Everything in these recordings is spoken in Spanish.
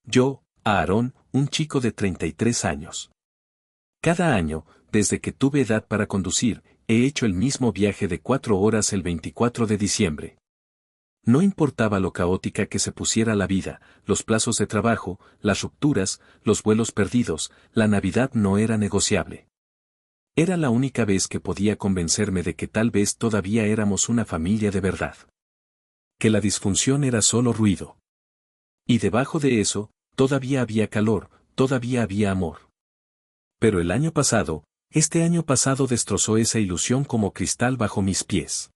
Yo, Aarón, un chico de 33 años. Cada año, desde que tuve edad para conducir, he hecho el mismo viaje de 4 horas el 24 de diciembre. No importaba lo caótica que se pusiera la vida, los plazos de trabajo, las rupturas, los vuelos perdidos, la Navidad no era negociable. Era la única vez que podía convencerme de que tal vez todavía éramos una familia de verdad. Que la disfunción era solo ruido. Y debajo de eso, todavía había calor, todavía había amor. Pero este año pasado destrozó esa ilusión como cristal bajo mis pies.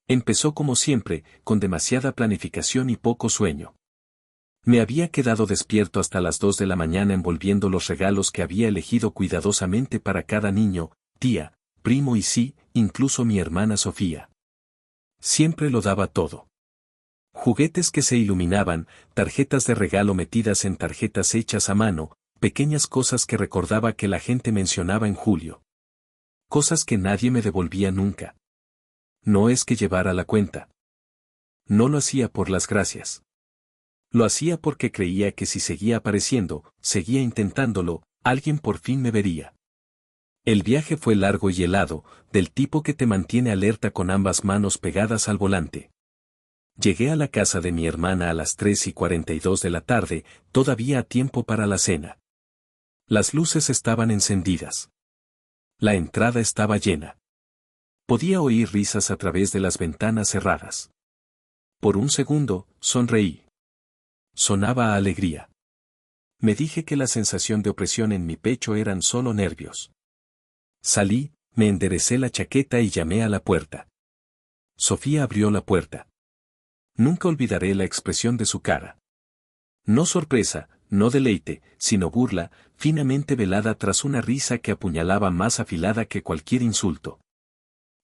Empezó como siempre, con demasiada planificación y poco sueño. Me había quedado despierto hasta las 2 de la mañana envolviendo los regalos que había elegido cuidadosamente para cada niño, tía, primo y sí, incluso mi hermana Sofía. Siempre lo daba todo. Juguetes que se iluminaban, tarjetas de regalo metidas en tarjetas hechas a mano, pequeñas cosas que recordaba que la gente mencionaba en julio. Cosas que nadie me devolvía nunca. No es que llevara la cuenta. No lo hacía por las gracias. Lo hacía porque creía que si seguía apareciendo, seguía intentándolo, alguien por fin me vería. El viaje fue largo y helado, del tipo que te mantiene alerta con ambas manos pegadas al volante. Llegué a la casa de mi hermana a las 3:42 de la tarde, todavía a tiempo para la cena. Las luces estaban encendidas. La entrada estaba llena. Podía oír risas a través de las ventanas cerradas. Por un segundo, sonreí. Sonaba a alegría. Me dije que la sensación de opresión en mi pecho eran solo nervios. Salí, me enderecé la chaqueta y llamé a la puerta. Sofía abrió la puerta. Nunca olvidaré la expresión de su cara. No sorpresa, no deleite, sino burla, finamente velada tras una risa que apuñalaba más afilada que cualquier insulto.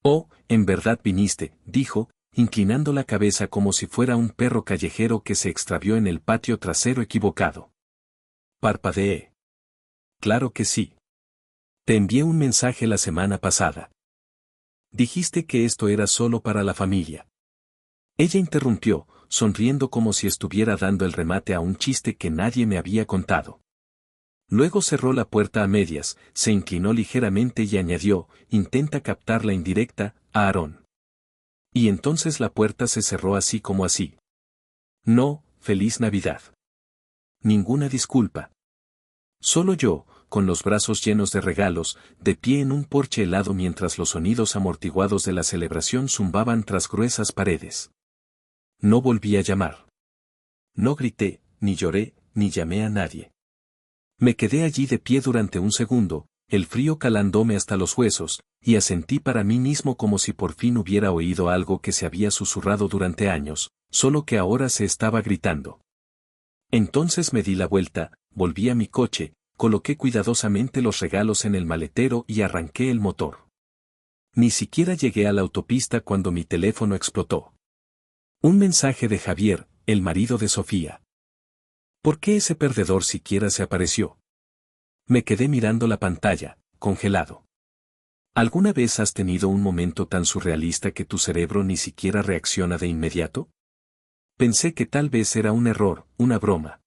«Oh, en verdad viniste», dijo, inclinando la cabeza como si fuera un perro callejero que se extravió en el patio trasero equivocado. Parpadeé. «Claro que sí. Te envié un mensaje la semana pasada. Dijiste que esto era solo para la familia». Ella interrumpió, sonriendo como si estuviera dando el remate a un chiste que nadie me había contado. Luego cerró la puerta a medias, se inclinó ligeramente y añadió, intenta captar la indirecta, Aarón. Y entonces la puerta se cerró así como así. No, feliz Navidad. Ninguna disculpa. Solo yo, con los brazos llenos de regalos, de pie en un porche helado mientras los sonidos amortiguados de la celebración zumbaban tras gruesas paredes. No volví a llamar. No grité, ni lloré, ni llamé a nadie. Me quedé allí de pie durante un segundo, el frío calándome hasta los huesos, y asentí para mí mismo como si por fin hubiera oído algo que se había susurrado durante años, solo que ahora se estaba gritando. Entonces me di la vuelta, volví a mi coche, coloqué cuidadosamente los regalos en el maletero y arranqué el motor. Ni siquiera llegué a la autopista cuando mi teléfono explotó. Un mensaje de Javier, el marido de Sofía. ¿Por qué ese perdedor siquiera se apareció? Me quedé mirando la pantalla, congelado. ¿Alguna vez has tenido un momento tan surrealista que tu cerebro ni siquiera reacciona de inmediato? Pensé que tal vez era un error, una broma.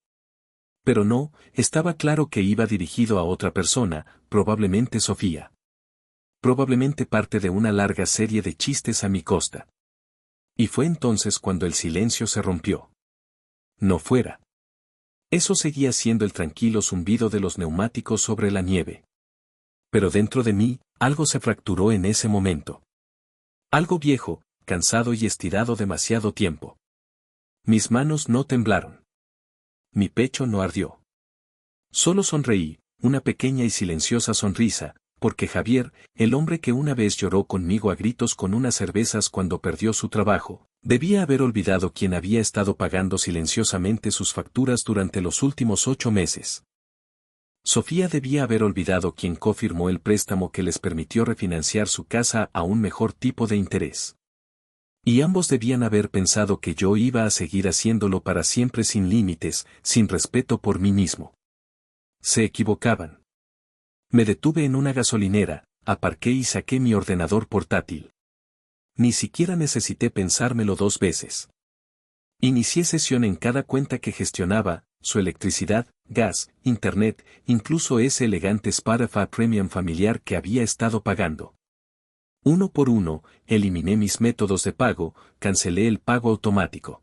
Pero no, estaba claro que iba dirigido a otra persona, probablemente Sofía. Probablemente parte de una larga serie de chistes a mi costa. Y fue entonces cuando el silencio se rompió. No fuera. Eso seguía siendo el tranquilo zumbido de los neumáticos sobre la nieve. Pero dentro de mí, algo se fracturó en ese momento. Algo viejo, cansado y estirado demasiado tiempo. Mis manos no temblaron. Mi pecho no ardió. Solo sonreí, una pequeña y silenciosa sonrisa, porque Javier, el hombre que una vez lloró conmigo a gritos con unas cervezas cuando perdió su trabajo, debía haber olvidado quién había estado pagando silenciosamente sus facturas durante los últimos 8 meses. Sofía debía haber olvidado quién cofirmó el préstamo que les permitió refinanciar su casa a un mejor tipo de interés. Y ambos debían haber pensado que yo iba a seguir haciéndolo para siempre sin límites, sin respeto por mí mismo. Se equivocaban. Me detuve en una gasolinera, aparqué y saqué mi ordenador portátil. Ni siquiera necesité pensármelo 2 veces. Inicié sesión en cada cuenta que gestionaba, su electricidad, gas, internet, incluso ese elegante Spotify Premium familiar que había estado pagando. Uno por uno, eliminé mis métodos de pago, cancelé el pago automático.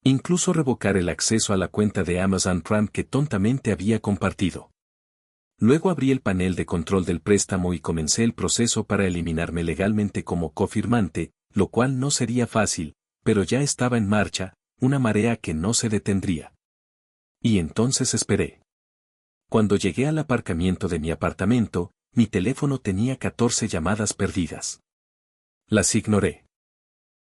Incluso revocar el acceso a la cuenta de Amazon Prime que tontamente había compartido. Luego abrí el panel de control del préstamo y comencé el proceso para eliminarme legalmente como cofirmante, lo cual no sería fácil, pero ya estaba en marcha, una marea que no se detendría. Y entonces esperé. Cuando llegué al aparcamiento de mi apartamento, mi teléfono tenía 14 llamadas perdidas. Las ignoré.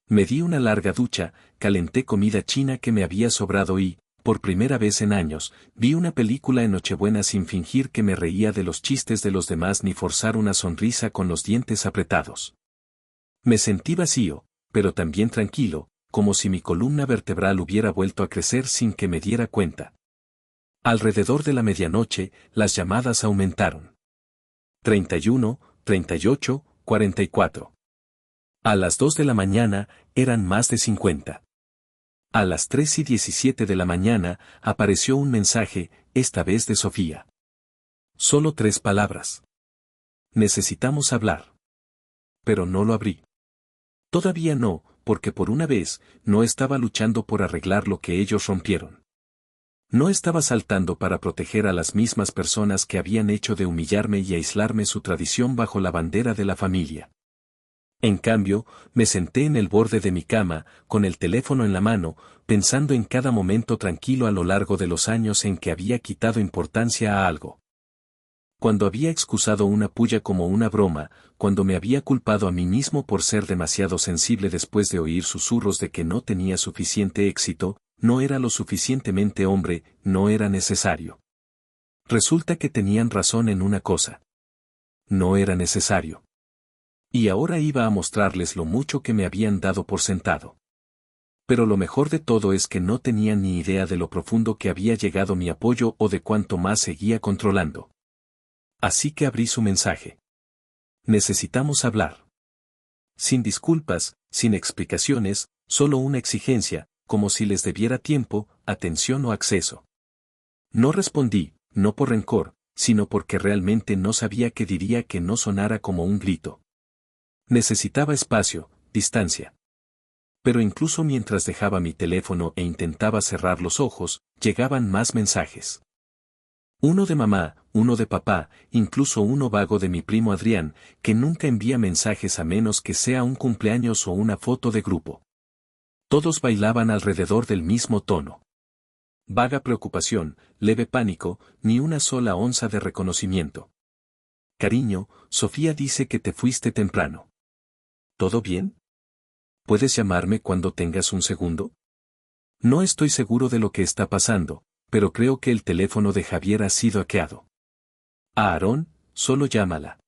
Me di una larga ducha, calenté comida china que me había sobrado y, por primera vez en años, vi una película en Nochebuena sin fingir que me reía de los chistes de los demás ni forzar una sonrisa con los dientes apretados. Me sentí vacío, pero también tranquilo, como si mi columna vertebral hubiera vuelto a crecer sin que me diera cuenta. Alrededor de la medianoche, las llamadas aumentaron. 31, 38, 44. A las 2 de la mañana, eran más de 50. A las 3:17 de la mañana, apareció un mensaje, esta vez de Sofía. Solo 3 palabras. Necesitamos hablar. Pero no lo abrí. Todavía no, porque por una vez, no estaba luchando por arreglar lo que ellos rompieron. No estaba saltando para proteger a las mismas personas que habían hecho de humillarme y aislarme su tradición bajo la bandera de la familia. En cambio, me senté en el borde de mi cama, con el teléfono en la mano, pensando en cada momento tranquilo a lo largo de los años en que había quitado importancia a algo. Cuando había excusado una puya como una broma, cuando me había culpado a mí mismo por ser demasiado sensible después de oír susurros de que no tenía suficiente éxito, no era lo suficientemente hombre, no era necesario. Resulta que tenían razón en una cosa. No era necesario. Y ahora iba a mostrarles lo mucho que me habían dado por sentado. Pero lo mejor de todo es que no tenían ni idea de lo profundo que había llegado mi apoyo o de cuánto más seguía controlando. Así que abrí su mensaje. Necesitamos hablar. Sin disculpas, sin explicaciones, solo una exigencia, como si les debiera tiempo, atención o acceso. No respondí, no por rencor, sino porque realmente no sabía qué diría que no sonara como un grito. Necesitaba espacio, distancia. Pero incluso mientras dejaba mi teléfono e intentaba cerrar los ojos, llegaban más mensajes. Uno de mamá, uno de papá, incluso uno vago de mi primo Adrián, que nunca envía mensajes a menos que sea un cumpleaños o una foto de grupo. Todos bailaban alrededor del mismo tono. Vaga preocupación, leve pánico, ni una sola onza de reconocimiento. Cariño, Sofía dice que te fuiste temprano. ¿Todo bien? ¿Puedes llamarme cuando tengas un segundo? No estoy seguro de lo que está pasando, pero creo que el teléfono de Javier ha sido hackeado. A Aarón, solo llámala.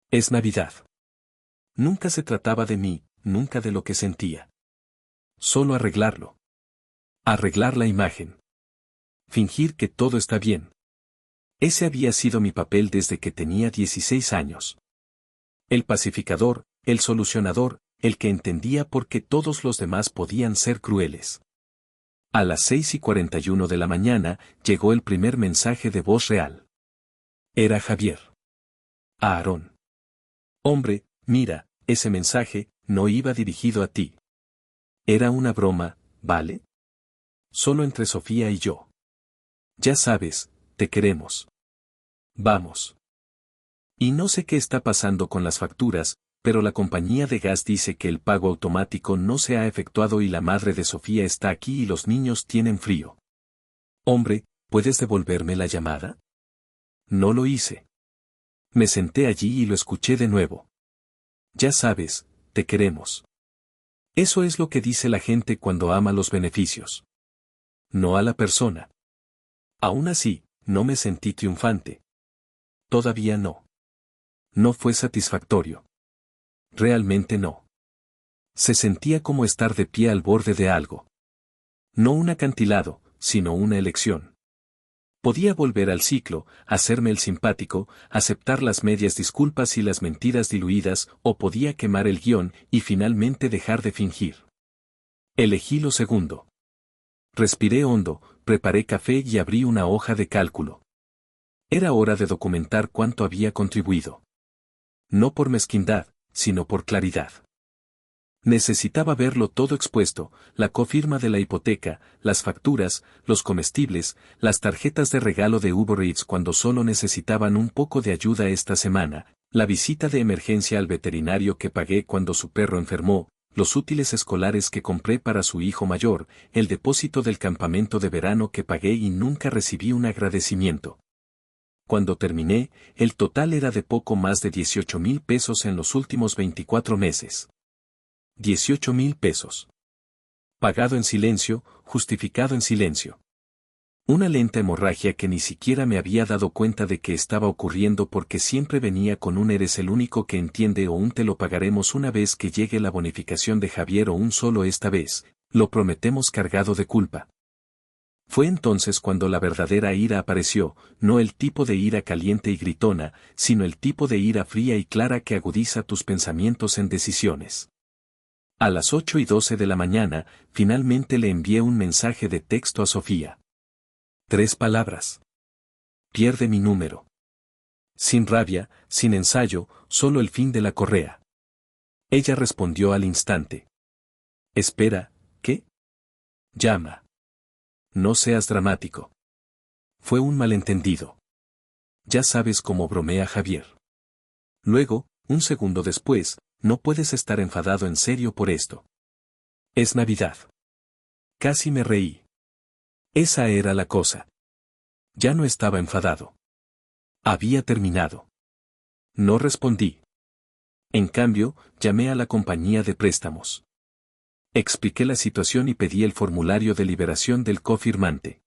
Es Navidad. Nunca se trataba de mí, nunca de lo que sentía. Solo arreglarlo. Arreglar la imagen. Fingir que todo está bien. Ese había sido mi papel desde que tenía 16 años. El pacificador, el solucionador, el que entendía por qué todos los demás podían ser crueles. A las 6:41 de la mañana, llegó el primer mensaje de voz real. Era Javier. A Aarón. Hombre, mira, ese mensaje, no iba dirigido a ti. Era una broma, ¿vale? Solo entre Sofía y yo. Ya sabes, te queremos. Vamos. Y no sé qué está pasando con las facturas, pero la compañía de gas dice que el pago automático no se ha efectuado y la madre de Sofía está aquí y los niños tienen frío. Hombre, ¿puedes devolverme la llamada? No lo hice. Me senté allí y lo escuché de nuevo. Ya sabes, te queremos. Eso es lo que dice la gente cuando ama los beneficios. No a la persona. Aún así, no me sentí triunfante. Todavía no. No fue satisfactorio. Realmente no. Se sentía como estar de pie al borde de algo. No un acantilado, sino una elección. Podía volver al ciclo, hacerme el simpático, aceptar las medias disculpas y las mentiras diluidas, o podía quemar el guión y finalmente dejar de fingir. Elegí lo segundo. Respiré hondo, preparé café y abrí una hoja de cálculo. Era hora de documentar cuánto había contribuido. No por mezquindad, sino por claridad. Necesitaba verlo todo expuesto, la cofirma de la hipoteca, las facturas, los comestibles, las tarjetas de regalo de Uber Eats cuando solo necesitaban un poco de ayuda esta semana, la visita de emergencia al veterinario que pagué cuando su perro enfermó, los útiles escolares que compré para su hijo mayor, el depósito del campamento de verano que pagué y nunca recibí un agradecimiento. Cuando terminé, el total era de poco más de 18,000 pesos en los últimos 24 meses. 18,000 pesos. Pagado en silencio, justificado en silencio. Una lenta hemorragia que ni siquiera me había dado cuenta de que estaba ocurriendo porque siempre venía con un eres el único que entiende o un te lo pagaremos una vez que llegue la bonificación de Javier o un solo esta vez, lo prometemos cargado de culpa. Fue entonces cuando la verdadera ira apareció, no el tipo de ira caliente y gritona, sino el tipo de ira fría y clara que agudiza tus pensamientos en decisiones. A las 8:12 de la mañana, finalmente le envié un mensaje de texto a Sofía. 3 palabras. Pierde mi número. Sin rabia, sin ensayo, solo el fin de la correa. Ella respondió al instante. Espera, ¿qué? Llama. No seas dramático. Fue un malentendido. Ya sabes cómo bromea Javier. Luego, un segundo después, no puedes estar enfadado en serio por esto. Es Navidad. Casi me reí. Esa era la cosa. Ya no estaba enfadado. Había terminado. No respondí. En cambio, llamé a la compañía de préstamos. Expliqué la situación y pedí el formulario de liberación del cofirmante.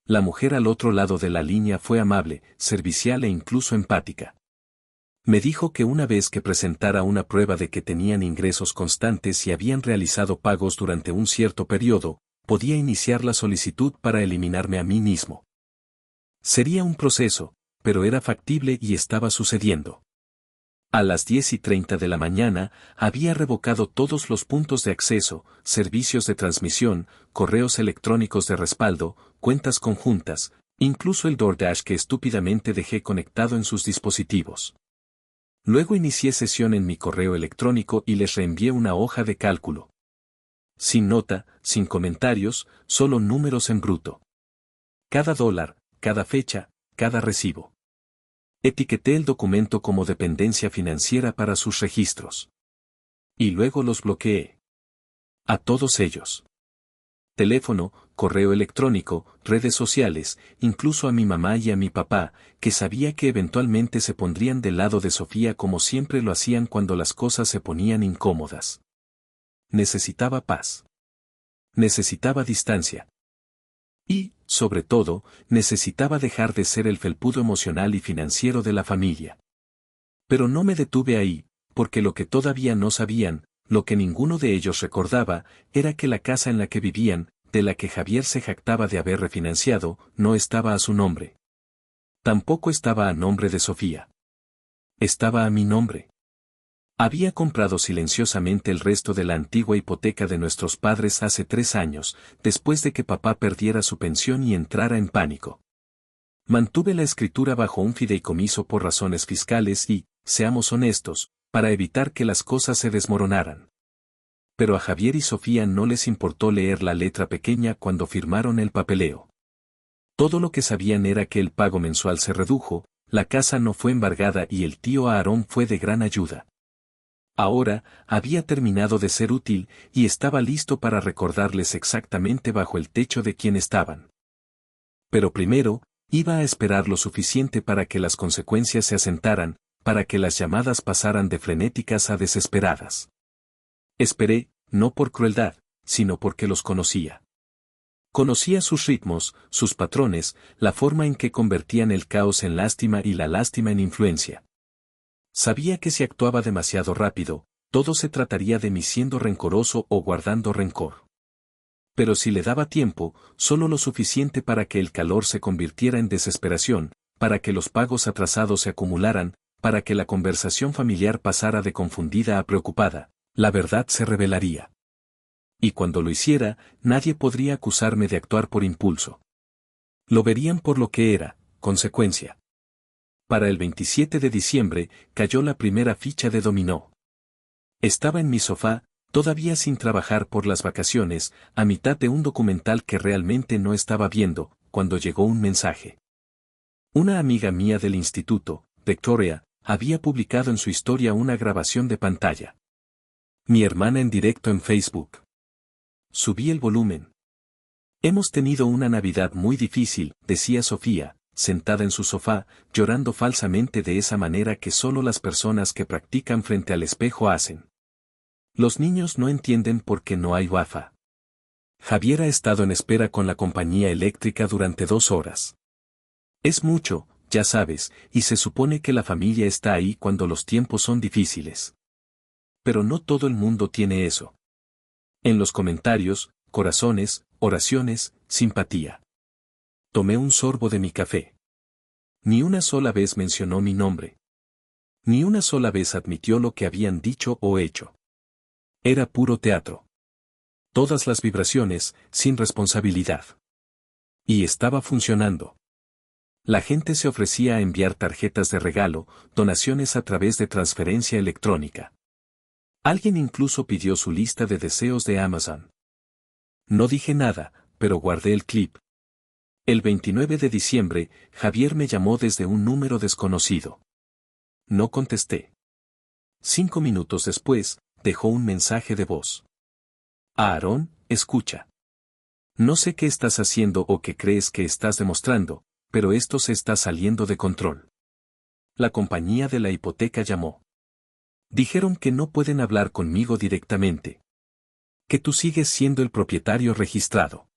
La mujer al otro lado de la línea fue amable, servicial e incluso empática. Me dijo que una vez que presentara una prueba de que tenían ingresos constantes y habían realizado pagos durante un cierto periodo, podía iniciar la solicitud para eliminarme a mí mismo. Sería un proceso, pero era factible y estaba sucediendo. A las 10:30 de la mañana, había revocado todos los puntos de acceso, servicios de transmisión, correos electrónicos de respaldo, cuentas conjuntas, incluso el DoorDash que estúpidamente dejé conectado en sus dispositivos. Luego inicié sesión en mi correo electrónico y les reenvié una hoja de cálculo. Sin nota, sin comentarios, solo números en bruto. Cada dólar, cada fecha, cada recibo. Etiqueté el documento como dependencia financiera para sus registros. Y luego los bloqueé. A todos ellos. Teléfono, correo electrónico, redes sociales, incluso a mi mamá y a mi papá, que sabía que eventualmente se pondrían del lado de Sofía como siempre lo hacían cuando las cosas se ponían incómodas. Necesitaba paz. Necesitaba distancia. Y, sobre todo, necesitaba dejar de ser el felpudo emocional y financiero de la familia. Pero no me detuve ahí, porque lo que todavía no sabían, lo que ninguno de ellos recordaba, era que la casa en la que vivían, de la que Javier se jactaba de haber refinanciado, no estaba a su nombre. Tampoco estaba a nombre de Sofía. Estaba a mi nombre. Había comprado silenciosamente el resto de la antigua hipoteca de nuestros padres hace 3 años, después de que papá perdiera su pensión y entrara en pánico. Mantuve la escritura bajo un fideicomiso por razones fiscales y, seamos honestos, para evitar que las cosas se desmoronaran. Pero a Javier y Sofía no les importó leer la letra pequeña cuando firmaron el papeleo. Todo lo que sabían era que el pago mensual se redujo, la casa no fue embargada y el tío Aarón fue de gran ayuda. Ahora, había terminado de ser útil y estaba listo para recordarles exactamente bajo el techo de quién estaban. Pero primero, iba a esperar lo suficiente para que las consecuencias se asentaran, para que las llamadas pasaran de frenéticas a desesperadas. Esperé, no por crueldad, sino porque los conocía. Conocía sus ritmos, sus patrones, la forma en que convertían el caos en lástima y la lástima en influencia. Sabía que si actuaba demasiado rápido, todo se trataría de mí siendo rencoroso o guardando rencor. Pero si le daba tiempo, solo lo suficiente para que el calor se convirtiera en desesperación, para que los pagos atrasados se acumularan, para que la conversación familiar pasara de confundida a preocupada, la verdad se revelaría. Y cuando lo hiciera, nadie podría acusarme de actuar por impulso. Lo verían por lo que era, consecuencia. Para el 27 de diciembre, cayó la primera ficha de dominó. Estaba en mi sofá, todavía sin trabajar por las vacaciones, a mitad de un documental que realmente no estaba viendo, cuando llegó un mensaje. Una amiga mía del instituto, Victoria, había publicado en su historia una grabación de pantalla. Mi hermana en directo en Facebook. Subí el volumen. Hemos tenido una Navidad muy difícil, decía Sofía, sentada en su sofá, llorando falsamente de esa manera que solo las personas que practican frente al espejo hacen. Los niños no entienden por qué no hay Wi-Fi. Javier ha estado en espera con la compañía eléctrica durante 2 horas. Es mucho, ya sabes, y se supone que la familia está ahí cuando los tiempos son difíciles. Pero no todo el mundo tiene eso. En los comentarios, corazones, oraciones, simpatía. Tomé un sorbo de mi café. Ni una sola vez mencionó mi nombre. Ni una sola vez admitió lo que habían dicho o hecho. Era puro teatro. Todas las vibraciones, sin responsabilidad. Y estaba funcionando. La gente se ofrecía a enviar tarjetas de regalo, donaciones a través de transferencia electrónica. Alguien incluso pidió su lista de deseos de Amazon. No dije nada, pero guardé el clip. El 29 de diciembre, Javier me llamó desde un número desconocido. No contesté. 5 minutos después, dejó un mensaje de voz. Aarón, escucha. No sé qué estás haciendo o qué crees que estás demostrando, pero esto se está saliendo de control. La compañía de la hipoteca llamó. Dijeron que no pueden hablar conmigo directamente. Que tú sigues siendo el propietario registrado.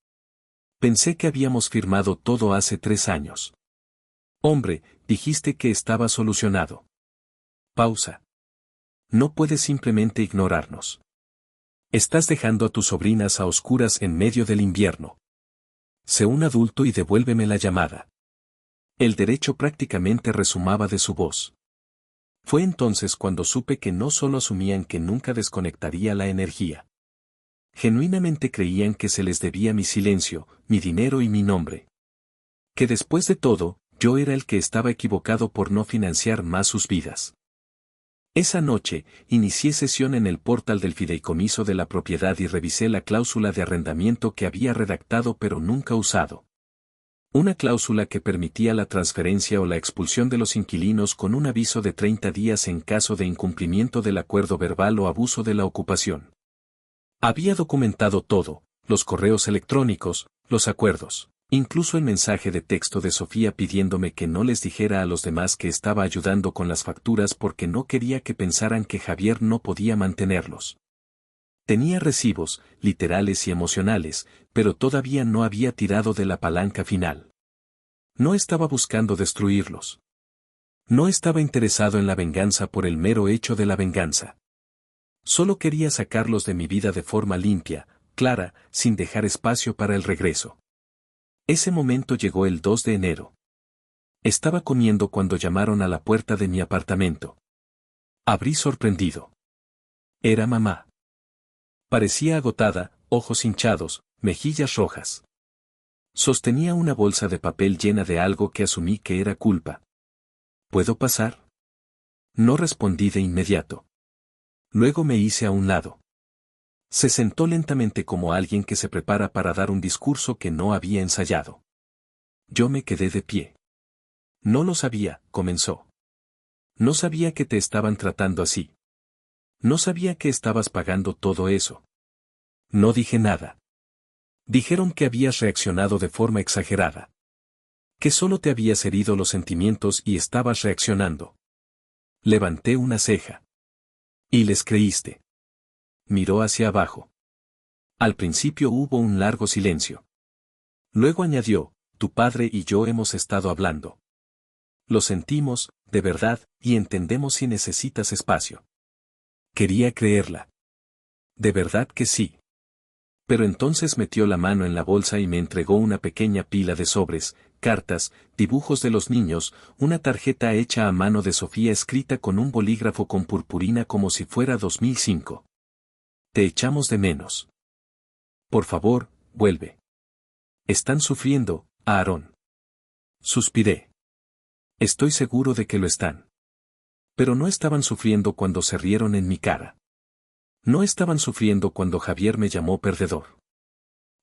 Pensé que habíamos firmado todo hace 3 años. Hombre, dijiste que estaba solucionado. Pausa. No puedes simplemente ignorarnos. Estás dejando a tus sobrinas a oscuras en medio del invierno. Sé un adulto y devuélveme la llamada. El derecho prácticamente resumaba de su voz. Fue entonces cuando supe que no solo asumían que nunca desconectaría la energía. Genuinamente creían que se les debía mi silencio, mi dinero y mi nombre. Que después de todo, yo era el que estaba equivocado por no financiar más sus vidas. Esa noche, inicié sesión en el portal del fideicomiso de la propiedad y revisé la cláusula de arrendamiento que había redactado pero nunca usado. Una cláusula que permitía la transferencia o la expulsión de los inquilinos con un aviso de 30 días en caso de incumplimiento del acuerdo verbal o abuso de la ocupación. Había documentado todo, los correos electrónicos, los acuerdos, incluso el mensaje de texto de Sofía pidiéndome que no les dijera a los demás que estaba ayudando con las facturas porque no quería que pensaran que Javier no podía mantenerlos. Tenía recibos, literales y emocionales, pero todavía no había tirado de la palanca final. No estaba buscando destruirlos. No estaba interesado en la venganza por el mero hecho de la venganza. Solo quería sacarlos de mi vida de forma limpia, clara, sin dejar espacio para el regreso. Ese momento llegó el 2 de enero. Estaba comiendo cuando llamaron a la puerta de mi apartamento. Abrí sorprendido. Era mamá. Parecía agotada, ojos hinchados, mejillas rojas. Sostenía una bolsa de papel llena de algo que asumí que era culpa. ¿Puedo pasar? No respondí de inmediato. Luego me hice a un lado. Se sentó lentamente como alguien que se prepara para dar un discurso que no había ensayado. Yo me quedé de pie. No lo sabía, comenzó. No sabía que te estaban tratando así. No sabía que estabas pagando todo eso. No dije nada. Dijeron que habías reaccionado de forma exagerada. Que solo te habías herido los sentimientos y estabas reaccionando. Levanté una ceja. ¿Y les creíste? Miró hacia abajo. Al principio hubo un largo silencio. Luego añadió, tu padre y yo hemos estado hablando. Lo sentimos, de verdad, y entendemos si necesitas espacio. Quería creerla. De verdad que sí. Pero entonces metió la mano en la bolsa y me entregó una pequeña pila de sobres, cartas, dibujos de los niños, una tarjeta hecha a mano de Sofía escrita con un bolígrafo con purpurina como si fuera 2005. Te echamos de menos. Por favor, vuelve. Están sufriendo, Aarón. Suspiré. Estoy seguro de que lo están. Pero no estaban sufriendo cuando se rieron en mi cara. No estaban sufriendo cuando Javier me llamó perdedor.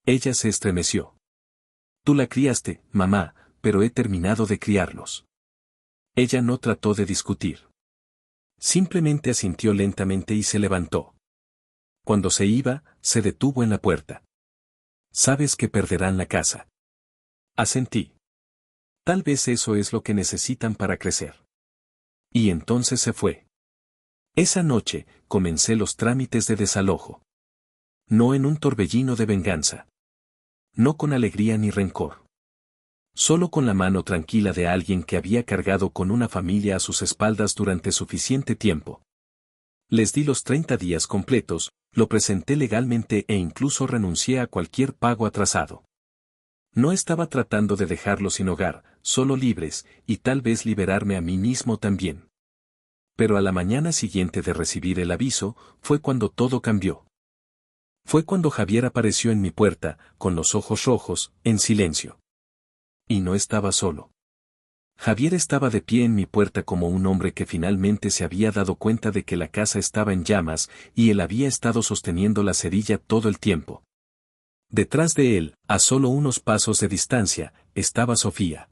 Ella se estremeció. Tú la criaste, mamá, pero he terminado de criarlos. Ella no trató de discutir. Simplemente asintió lentamente y se levantó. Cuando se iba, se detuvo en la puerta. Sabes que perderán la casa. Asentí. Tal vez eso es lo que necesitan para crecer. Y entonces se fue. Esa noche, comencé los trámites de desalojo. No en un torbellino de venganza. No con alegría ni rencor. Solo con la mano tranquila de alguien que había cargado con una familia a sus espaldas durante suficiente tiempo. Les di los 30 días completos, lo presenté legalmente e incluso renuncié a cualquier pago atrasado. No estaba tratando de dejarlos sin hogar, solo libres, y tal vez liberarme a mí mismo también. Pero a la mañana siguiente de recibir el aviso, fue cuando todo cambió. Fue cuando Javier apareció en mi puerta, con los ojos rojos, en silencio. Y no estaba solo. Javier estaba de pie en mi puerta como un hombre que finalmente se había dado cuenta de que la casa estaba en llamas, y él había estado sosteniendo la cerilla todo el tiempo. Detrás de él, a solo unos pasos de distancia, estaba Sofía.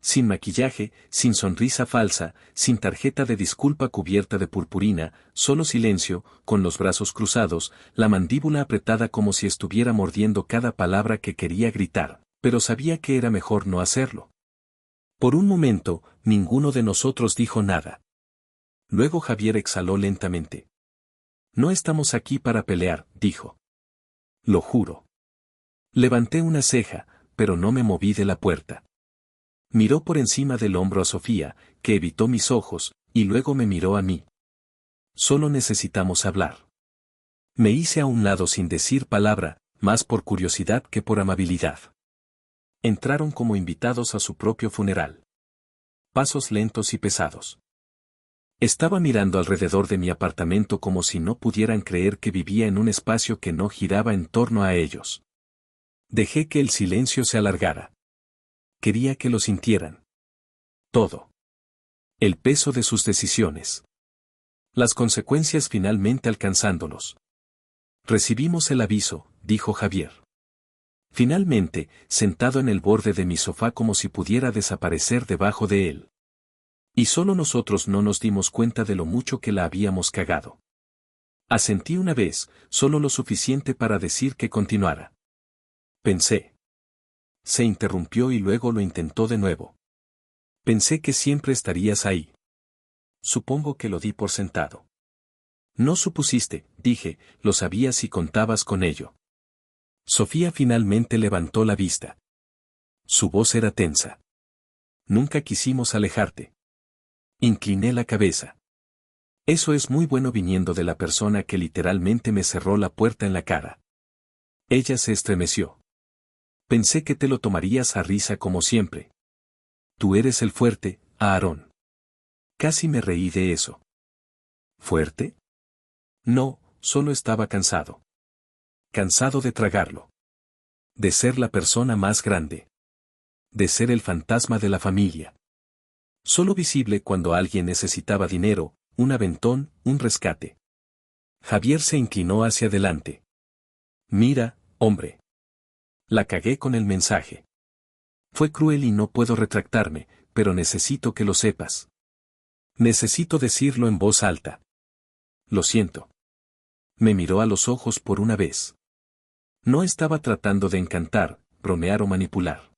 Sin maquillaje, sin sonrisa falsa, sin tarjeta de disculpa cubierta de purpurina, solo silencio, con los brazos cruzados, la mandíbula apretada como si estuviera mordiendo cada palabra que quería gritar, pero sabía que era mejor no hacerlo. Por un momento, ninguno de nosotros dijo nada. Luego Javier exhaló lentamente. No estamos aquí para pelear, dijo. Lo juro. Levanté una ceja, pero no me moví de la puerta. Miró por encima del hombro a Sofía, que evitó mis ojos, y luego me miró a mí. Solo necesitamos hablar. Me hice a un lado sin decir palabra, más por curiosidad que por amabilidad. Entraron como invitados a su propio funeral. Pasos lentos y pesados. Estaba mirando alrededor de mi apartamento como si no pudieran creer que vivía en un espacio que no giraba en torno a ellos. Dejé que el silencio se alargara. Quería que lo sintieran. Todo. El peso de sus decisiones. Las consecuencias finalmente alcanzándolos. Recibimos el aviso, dijo Javier. Finalmente, sentado en el borde de mi sofá como si pudiera desaparecer debajo de él. Y solo nosotros no nos dimos cuenta de lo mucho que la habíamos cagado. Asentí una vez, solo lo suficiente para decir que continuara. Pensé. Se interrumpió y luego lo intentó de nuevo. Pensé que siempre estarías ahí. Supongo que lo di por sentado. No supusiste, dije, lo sabías y contabas con ello. Sofía finalmente levantó la vista. Su voz era tensa. Nunca quisimos alejarte. Incliné la cabeza. Eso es muy bueno viniendo de la persona que literalmente me cerró la puerta en la cara. Ella se estremeció. Pensé que te lo tomarías a risa como siempre. Tú eres el fuerte, Aarón. Casi me reí de eso. ¿Fuerte? No, solo estaba cansado. Cansado de tragarlo. De ser la persona más grande. De ser el fantasma de la familia. Solo visible cuando alguien necesitaba dinero, un aventón, un rescate. Javier se inclinó hacia adelante. Mira, hombre. La cagué con el mensaje. Fue cruel y no puedo retractarme, pero necesito que lo sepas. Necesito decirlo en voz alta. Lo siento. Me miró a los ojos por una vez. No estaba tratando de encantar, bromear o manipular.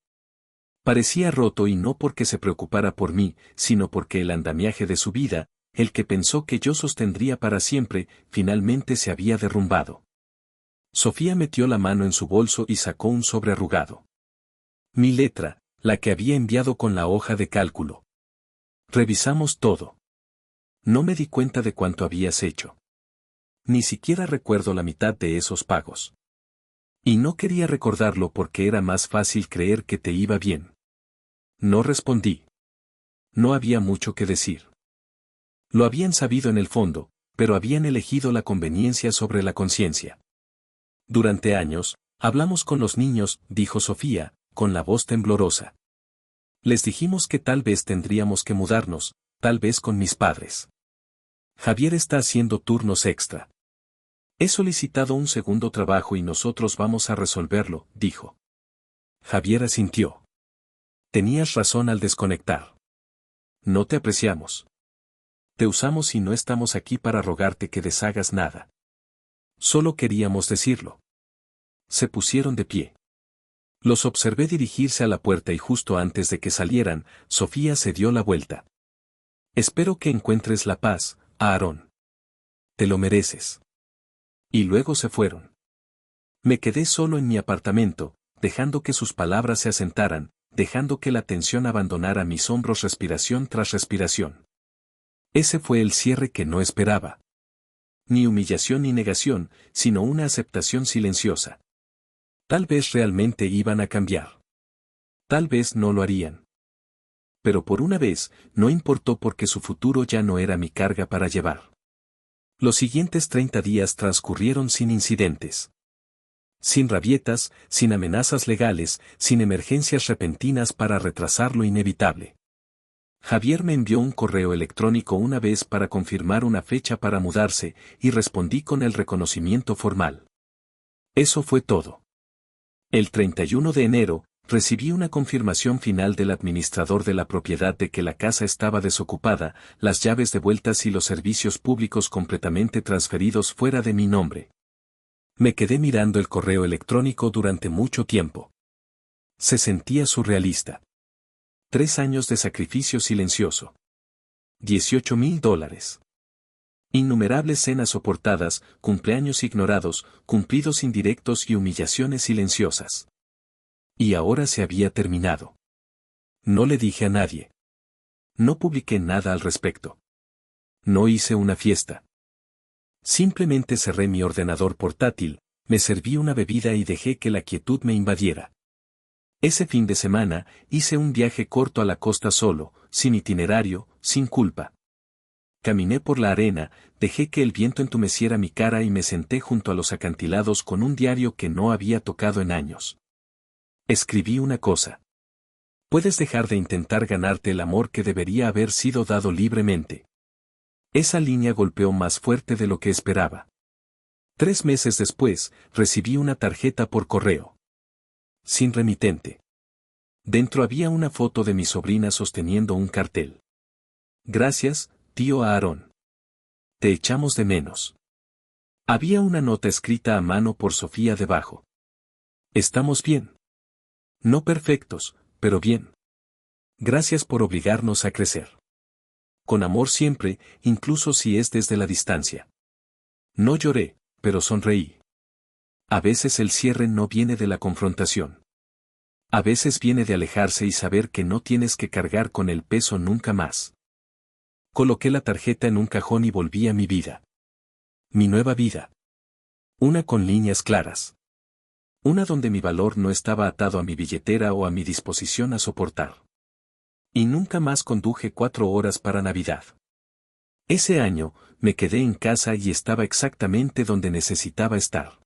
Parecía roto y no porque se preocupara por mí, sino porque el andamiaje de su vida, el que pensó que yo sostendría para siempre, finalmente se había derrumbado. Sofía metió la mano en su bolso y sacó un sobre arrugado. Mi letra, la que había enviado con la hoja de cálculo. Revisamos todo. No me di cuenta de cuánto habías hecho. Ni siquiera recuerdo la mitad de esos pagos. Y no quería recordarlo porque era más fácil creer que te iba bien. No respondí. No había mucho que decir. Lo habían sabido en el fondo, pero habían elegido la conveniencia sobre la conciencia. Durante años, hablamos con los niños, dijo Sofía, con la voz temblorosa. Les dijimos que tal vez tendríamos que mudarnos, tal vez con mis padres. Javier está haciendo turnos extra. He solicitado un segundo trabajo y nosotros vamos a resolverlo, dijo. Javier asintió. Tenías razón al desconectar. No te apreciamos. Te usamos y no estamos aquí para rogarte que deshagas nada. Solo queríamos decirlo. Se pusieron de pie. Los observé dirigirse a la puerta y justo antes de que salieran, Sofía se dio la vuelta. Espero que encuentres la paz, Aarón. Te lo mereces. Y luego se fueron. Me quedé solo en mi apartamento, dejando que sus palabras se asentaran, dejando que la tensión abandonara mis hombros respiración tras respiración. Ese fue el cierre que no esperaba. Ni humillación ni negación, sino una aceptación silenciosa. Tal vez realmente iban a cambiar. Tal vez no lo harían. Pero por una vez, no importó porque su futuro ya no era mi carga para llevar. Los siguientes 30 días transcurrieron sin incidentes. Sin rabietas, sin amenazas legales, sin emergencias repentinas para retrasar lo inevitable. Javier me envió un correo electrónico una vez para confirmar una fecha para mudarse, y respondí con el reconocimiento formal. Eso fue todo. El 31 de enero, recibí una confirmación final del administrador de la propiedad de que la casa estaba desocupada, las llaves devueltas y los servicios públicos completamente transferidos fuera de mi nombre. Me quedé mirando el correo electrónico durante mucho tiempo. Se sentía surrealista. 3 años de sacrificio silencioso. $18,000. Innumerables cenas soportadas, cumpleaños ignorados, cumplidos indirectos y humillaciones silenciosas. Y ahora se había terminado. No le dije a nadie. No publiqué nada al respecto. No hice una fiesta. Simplemente cerré mi ordenador portátil, me serví una bebida y dejé que la quietud me invadiera. Ese fin de semana, hice un viaje corto a la costa solo, sin itinerario, sin culpa. Caminé por la arena, dejé que el viento entumeciera mi cara y me senté junto a los acantilados con un diario que no había tocado en años. Escribí una cosa. Puedes dejar de intentar ganarte el amor que debería haber sido dado libremente. Esa línea golpeó más fuerte de lo que esperaba. 3 meses después, recibí una tarjeta por correo. Sin remitente. Dentro había una foto de mi sobrina sosteniendo un cartel. Gracias, tío Aarón. Te echamos de menos. Había una nota escrita a mano por Sofía debajo. Estamos bien. No perfectos, pero bien. Gracias por obligarnos a crecer. Con amor siempre, incluso si es desde la distancia. No lloré, pero sonreí. A veces el cierre no viene de la confrontación. A veces viene de alejarse y saber que no tienes que cargar con el peso nunca más. Coloqué la tarjeta en un cajón y volví a mi vida. Mi nueva vida. Una con líneas claras. Una donde mi valor no estaba atado a mi billetera o a mi disposición a soportar. Y nunca más conduje 4 horas para Navidad. Ese año, me quedé en casa y estaba exactamente donde necesitaba estar.